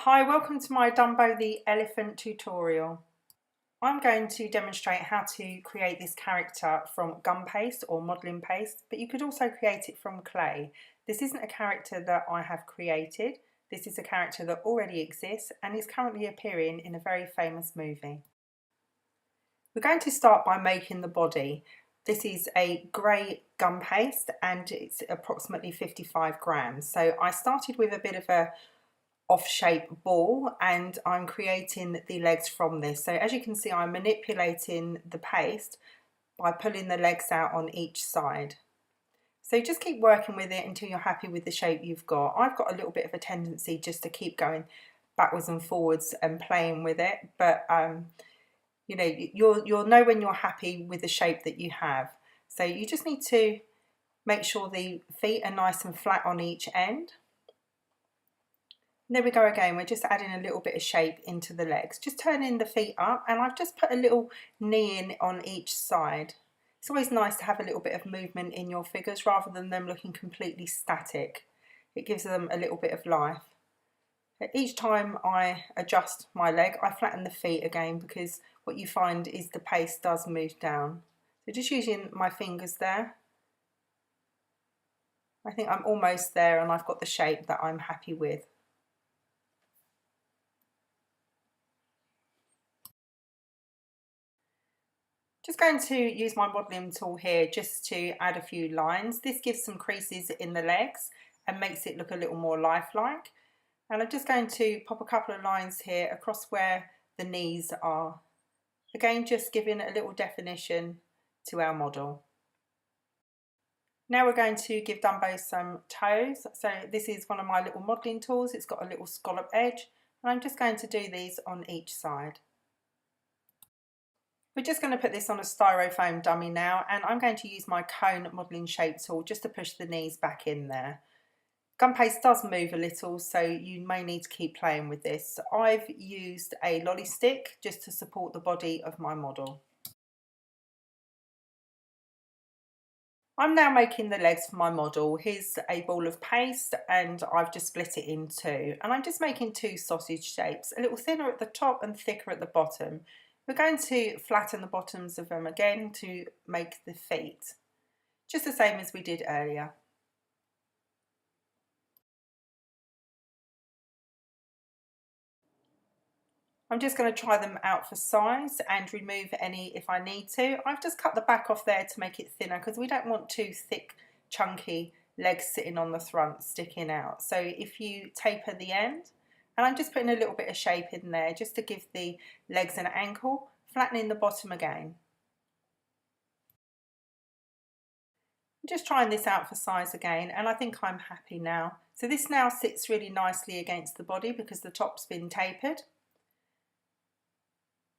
Hi, welcome to my Dumbo the Elephant tutorial. I'm going to demonstrate how to create this character from Gumpaste or modelling paste, but you could also create it from clay. This isn't a character that I have created, this is a character that already exists and is currently appearing in a very famous movie. We're going to start by making the body. This is a grey gum paste and it's approximately 55 grams. So I started with a bit of a off-shape ball and I'm creating the legs from this. So as you can see, I'm manipulating the paste by pulling the legs out on each side. So just keep working with it until you're happy with the shape you've got. I've got a little bit of a tendency just to keep going backwards and forwards and playing with it, but you know, you'll know when you're happy with the shape that you have. So you just need to make sure the feet are nice and flat on each end. And there we go again, we're just adding a little bit of shape into the legs, just turning the feet up, and I've just put a little knee in on each side. It's always nice to have a little bit of movement in your figures rather than them looking completely static. It gives them a little bit of life. Each time I adjust my leg, I flatten the feet again, because what you find is the paste does move down. So just using my fingers there. I think I'm almost there and I've got the shape that I'm happy with. Just going to use my modelling tool here just to add a few lines. This gives some creases in the legs and makes it look a little more lifelike. And I'm just going to pop a couple of lines here across where the knees are. Again, just giving a little definition to our model. Now we're going to give Dumbo some toes. So this is one of my little modelling tools. It's got a little scallop edge and I'm just going to do these on each side. We're just going to put this on a styrofoam dummy now, and I'm going to use my cone modelling shape tool just to push the knees back in there. Gum paste does move a little, so you may need to keep playing with this. I've used a lolly stick just to support the body of my model. I'm now making the legs for my model. Here's a ball of paste and I've just split it in two. And I'm just making two sausage shapes, a little thinner at the top and thicker at the bottom. We're going to flatten the bottoms of them again to make the feet, just the same as we did earlier. I'm just going to try them out for size and remove any if I need to. I've just cut the back off there to make it thinner because we don't want too thick, chunky legs sitting on the front sticking out. So if you taper the end, and I'm just putting a little bit of shape in there just to give the legs an ankle, flattening the bottom again. I'm just trying this out for size again, and I think I'm happy now. So this now sits really nicely against the body because the top's been tapered.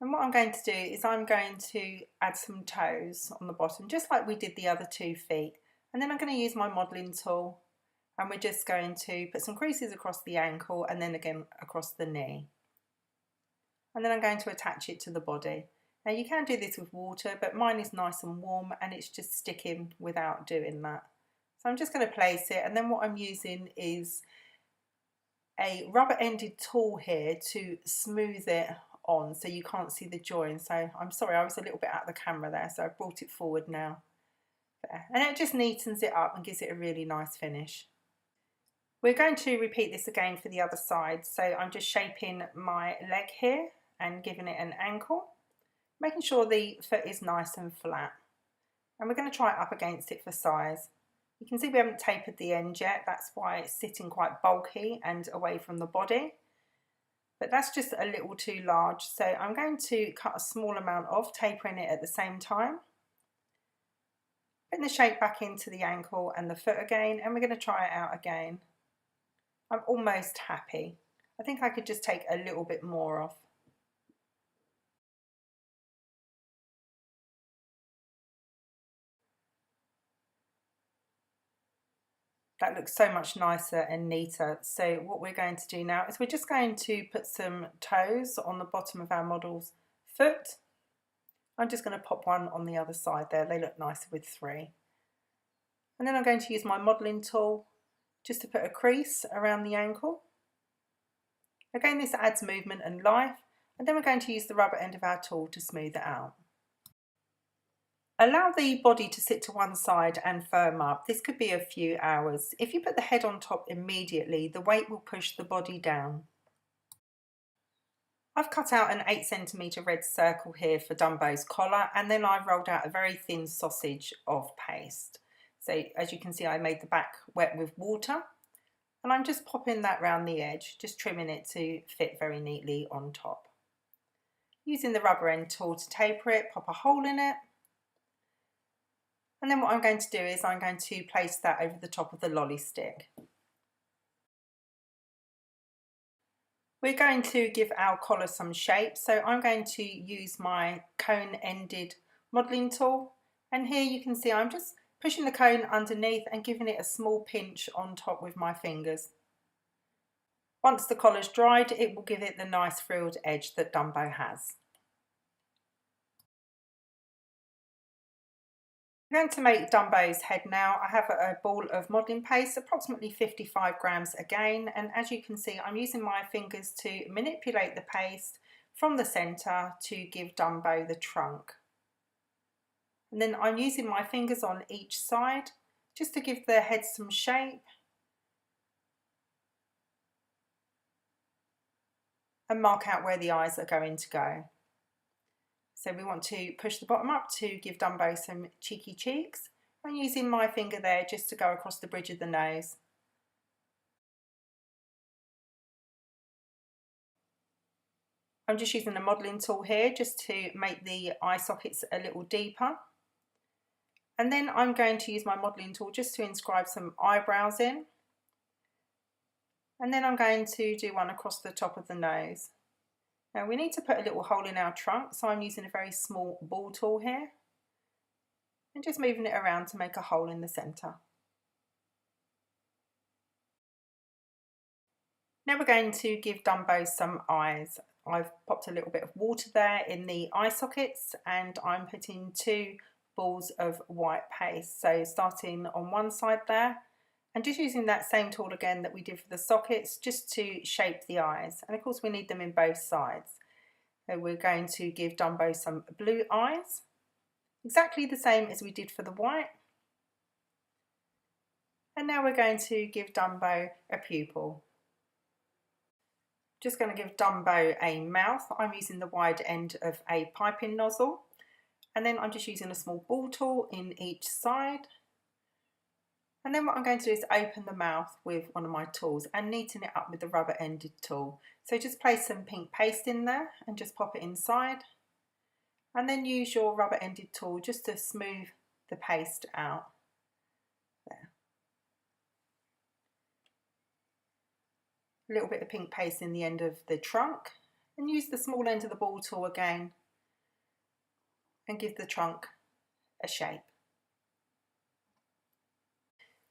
And what I'm going to do is I'm going to add some toes on the bottom, just like we did the other 2 feet. And then I'm going to use my modelling tool and we're just going to put some creases across the ankle and then again across the knee. And then I'm going to attach it to the body. Now you can do this with water, but mine is nice and warm and it's just sticking without doing that. So I'm just going to place it, and then what I'm using is a rubber-ended tool here to smooth it on so you can't see the join. So I'm sorry, I was a little bit out of the camera there, so I brought it forward now. There. And it just neatens it up and gives it a really nice finish. We're going to repeat this again for the other side. So I'm just shaping my leg here and giving it an ankle, making sure the foot is nice and flat. And we're going to try it up against it for size. You can see we haven't tapered the end yet, that's why it's sitting quite bulky and away from the body. But that's just a little too large, so I'm going to cut a small amount off, tapering it at the same time. Putting the shape back into the ankle and the foot again, and we're going to try it out again. I'm almost happy. I think I could just take a little bit more off. That looks so much nicer and neater. So what we're going to do now is we're just going to put some toes on the bottom of our model's foot. I'm just going to pop one on the other side there. They look nicer with 3. And then I'm going to use my modelling tool just to put a crease around the ankle. Again, this adds movement and life, and then we're going to use the rubber end of our tool to smooth it out. Allow the body to sit to one side and firm up. This could be a few hours. If you put the head on top immediately, the weight will push the body down. I've cut out an 8cm red circle here for Dumbo's collar, and then I've rolled out a very thin sausage of paste. So as you can see, I made the back wet with water, and I'm just popping that round the edge, just trimming it to fit very neatly on top. Using the rubber end tool to taper it, pop a hole in it. And then what I'm going to do is I'm going to place that over the top of the lolly stick. We're going to give our collar some shape, so I'm going to use my cone-ended modelling tool, and here you can see I'm just pushing the cone underneath and giving it a small pinch on top with my fingers. Once the collar's dried, it will give it the nice frilled edge that Dumbo has. I'm going to make Dumbo's head now. I have a ball of modelling paste, approximately 55 grams again, and as you can see I'm using my fingers to manipulate the paste from the centre to give Dumbo the trunk. And then I'm using my fingers on each side just to give the head some shape and mark out where the eyes are going to go. So we want to push the bottom up to give Dumbo some cheeky cheeks. I'm using my finger there just to go across the bridge of the nose. I'm just using the modelling tool here just to make the eye sockets a little deeper. And then I'm going to use my modelling tool just to inscribe some eyebrows in. And then I'm going to do one across the top of the nose. Now we need to put a little hole in our trunk, so I'm using a very small ball tool here and just moving it around to make a hole in the centre. Now we're going to give Dumbo some eyes. I've popped a little bit of water there in the eye sockets, and I'm putting 2 balls of white paste. So starting on one side there, and just using that same tool again that we did for the sockets just to shape the eyes, and of course we need them in both sides. So we're going to give Dumbo some blue eyes, exactly the same as we did for the white. And now we're going to give Dumbo a pupil. Just going to give Dumbo a mouth. I'm using the wide end of a piping nozzle, and then I'm just using a small ball tool in each side. And then what I'm going to do is open the mouth with one of my tools and neaten it up with the rubber ended tool. So just place some pink paste in there and just pop it inside. And then use your rubber ended tool just to smooth the paste out. There. A little bit of pink paste in the end of the trunk, and use the small end of the ball tool again and give the trunk a shape.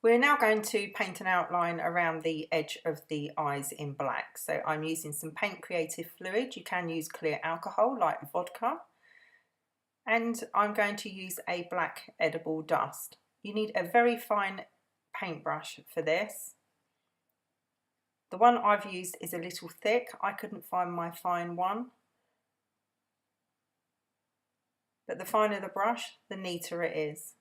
We're now going to paint an outline around the edge of the eyes in black. So I'm using some paint creative fluid. You can use clear alcohol like vodka. And I'm going to use a black edible dust. You need a very fine paintbrush for this. The one I've used is a little thick. I couldn't find my fine one. But the finer the brush, the neater it is.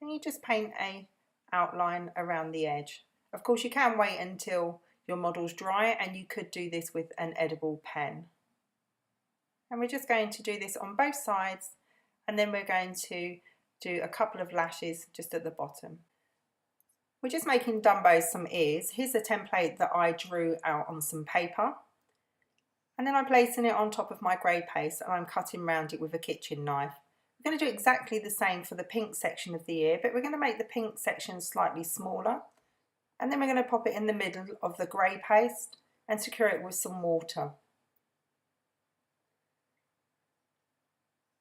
And you just paint a outline around the edge. Of course you can wait until your model's dry, and you could do this with an edible pen. And we're just going to do this on both sides, and then we're going to do a couple of lashes just at the bottom. We're just making Dumbo some ears. Here's a template that I drew out on some paper, and then I'm placing it on top of my grey paste, and I'm cutting around it with a kitchen knife. We're going to do exactly the same for the pink section of the ear, but we're going to make the pink section slightly smaller, and then we're going to pop it in the middle of the grey paste and secure it with some water.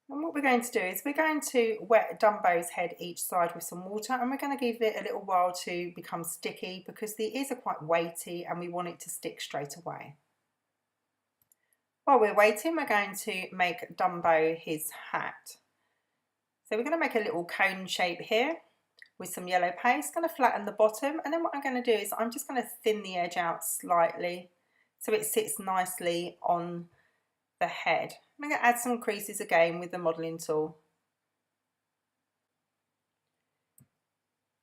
And what we're going to do is we're going to wet Dumbo's head each side with some water, and we're going to give it a little while to become sticky because the ears are quite weighty and we want it to stick straight away. While we're waiting, we're going to make Dumbo his hat. So we're going to make a little cone shape here with some yellow paste. Going to flatten the bottom, and then what I'm going to do is I'm just going to thin the edge out slightly so it sits nicely on the head. I'm going to add some creases again with the modelling tool.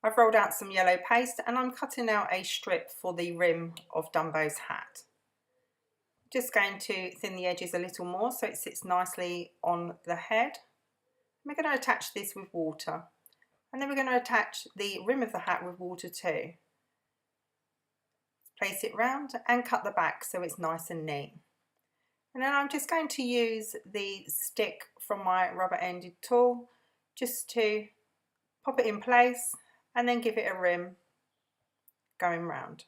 I've rolled out some yellow paste and I'm cutting out a strip for the rim of Dumbo's hat. Just going to thin the edges a little more so it sits nicely on the head. We're going to attach this with water, and then we're going to attach the rim of the hat with water too. Place it round and cut the back so it's nice and neat. And then I'm just going to use the stick from my rubber ended tool just to pop it in place and then give it a rim going round.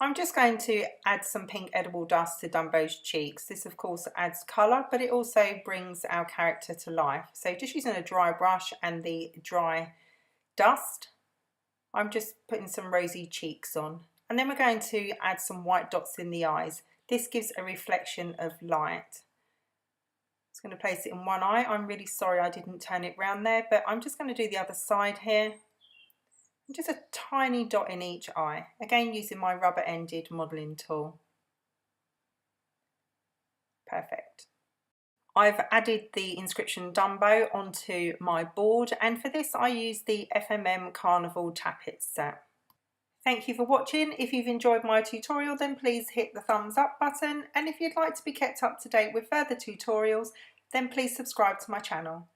I'm just going to add some pink edible dust to Dumbo's cheeks. This of course adds colour, but it also brings our character to life. So just using a dry brush and the dry dust, I'm just putting some rosy cheeks on. And then we're going to add some white dots in the eyes. This gives a reflection of light. I'm going to place it in one eye. I'm really sorry I didn't turn it round there, but I'm just going to do the other side here. And just a tiny dot in each eye, again using my rubber ended modelling tool. Perfect. I've added the inscription Dumbo onto my board, and for this I use the FMM Carnival Tappet set. Thank you for watching. If you've enjoyed my tutorial, then please hit the thumbs up button, and if you'd like to be kept up to date with further tutorials, then please subscribe to my channel.